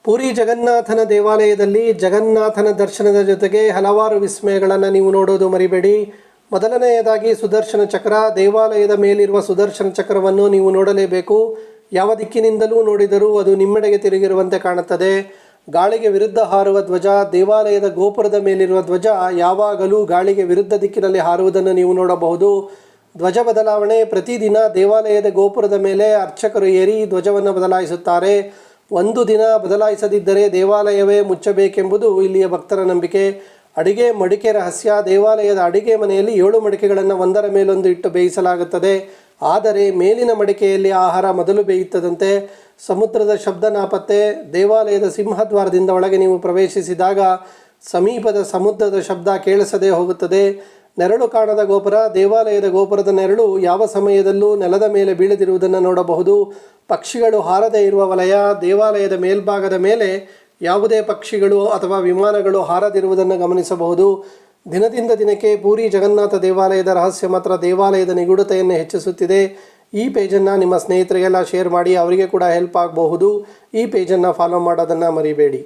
ಪುರಿ ಜಗನ್ನಾಥನ ದೇವಾಲಯದಲ್ಲಿ ಜಗನ್ನಾಥನ ದರ್ಶನದ ಜೊತೆಗೆ ಹಲವಾರು ವಿಸ್ಮಯಗಳನ್ನು ನೀವು ನೋಡೋದು ಮರಿಬೇಡಿ. ಮೊದಲನೆಯದಾಗಿ ಸುದರ್ಶನ ಚಕ್ರ. ದೇವಾಲಯದ ಮೇಲಿರುವ ಸುದರ್ಶನ ಚಕ್ರವನ್ನು ನೀವು ನೋಡಲೇಬೇಕು. ಯಾವ ದಿಕ್ಕಿನಿಂದಲೂ ನೋಡಿದರೂ ಅದು ನಿಮ್ಮೆಡೆಗೆ ತಿರುಗಿರುವಂತೆ ಕಾಣುತ್ತದೆ. ಗಾಳಿಗೆ ವಿರುದ್ಧ ಹಾರುವ ಧ್ವಜ. ದೇವಾಲಯದ ಗೋಪುರದ ಮೇಲಿರುವ ಧ್ವಜ ಯಾವಾಗಲೂ ಗಾಳಿಗೆ ವಿರುದ್ಧ ದಿಕ್ಕಿನಲ್ಲಿ ಹಾರುವುದನ್ನು ನೀವು ನೋಡಬಹುದು. ಧ್ವಜ ಬದಲಾವಣೆ. ಪ್ರತಿದಿನ ದೇವಾಲಯದ ಗೋಪುರದ ಮೇಲೆ ಅರ್ಚಕರು ಏರಿ ಧ್ವಜವನ್ನು ಬದಲಾಯಿಸುತ್ತಾರೆ. ಒಂದು ದಿನ ಬದಲಾಯಿಸದಿದ್ದರೆ ದೇವಾಲಯವೇ ಮುಚ್ಚಬೇಕೆಂಬುದು ಇಲ್ಲಿಯ ಭಕ್ತರ ನಂಬಿಕೆ. ಅಡಿಗೆ ಮಡಿಕೆ ರಹಸ್ಯ. ದೇವಾಲಯದ ಅಡಿಗೆ ಮನೆಯಲ್ಲಿ 7 ಮಡಿಕೆಗಳನ್ನು ಒಂದರ ಮೇಲೊಂದು ಇಟ್ಟು ಬೇಯಿಸಲಾಗುತ್ತದೆ. ಆದರೆ ಮೇಲಿನ ಮಡಿಕೆಯಲ್ಲಿ ಆಹಾರ ಮೊದಲು ಬೇಯುತ್ತದಂತೆ. ಸಮುದ್ರದ ಶಬ್ದ ನಾಪತ್ತೆ. ದೇವಾಲಯದ ಸಿಂಹದ್ವಾರದಿಂದ ಒಳಗೆ ನೀವು ಪ್ರವೇಶಿಸಿದಾಗ ಸಮೀಪದ ಸಮುದ್ರದ ಶಬ್ದ ಕೇಳಿಸದೇ ಹೋಗುತ್ತದೆ. ನೆರಳು ಕಾಣದ ಗೋಪುರ. ದೇವಾಲಯದ ಗೋಪುರದ ನೆರಳು ಯಾವ ಸಮಯದಲ್ಲೂ ನೆಲದ ಮೇಲೆ ಬೀಳದಿರುವುದನ್ನು ನೋಡಬಹುದು. ಪಕ್ಷಿಗಳು ಹಾರದೇ ಇರುವ ವಲಯ. ದೇವಾಲಯದ ಮೇಲ್ಭಾಗದ ಮೇಲೆ ಯಾವುದೇ ಪಕ್ಷಿಗಳು ಅಥವಾ ವಿಮಾನಗಳು ಹಾರದಿರುವುದನ್ನು ಗಮನಿಸಬಹುದು. ದಿನದಿಂದ ದಿನಕ್ಕೆ ಪೂರಿ ಜಗನ್ನಾಥ ದೇವಾಲಯದ ರಹಸ್ಯ ಮಾತ್ರ ದೇವಾಲಯದ ನಿಗೂಢತೆಯನ್ನು ಹೆಚ್ಚಿಸುತ್ತಿದೆ. ಈ ಪೇಜನ್ನು ನಿಮ್ಮ ಸ್ನೇಹಿತರಿಗೆಲ್ಲ ಶೇರ್ ಮಾಡಿ, ಅವರಿಗೆ ಕೂಡ ಹೆಲ್ಪ್ ಆಗಬಹುದು. ಈ ಪೇಜನ್ನು ಫಾಲೋ ಮಾಡೋದನ್ನು ಮರಿಬೇಡಿ.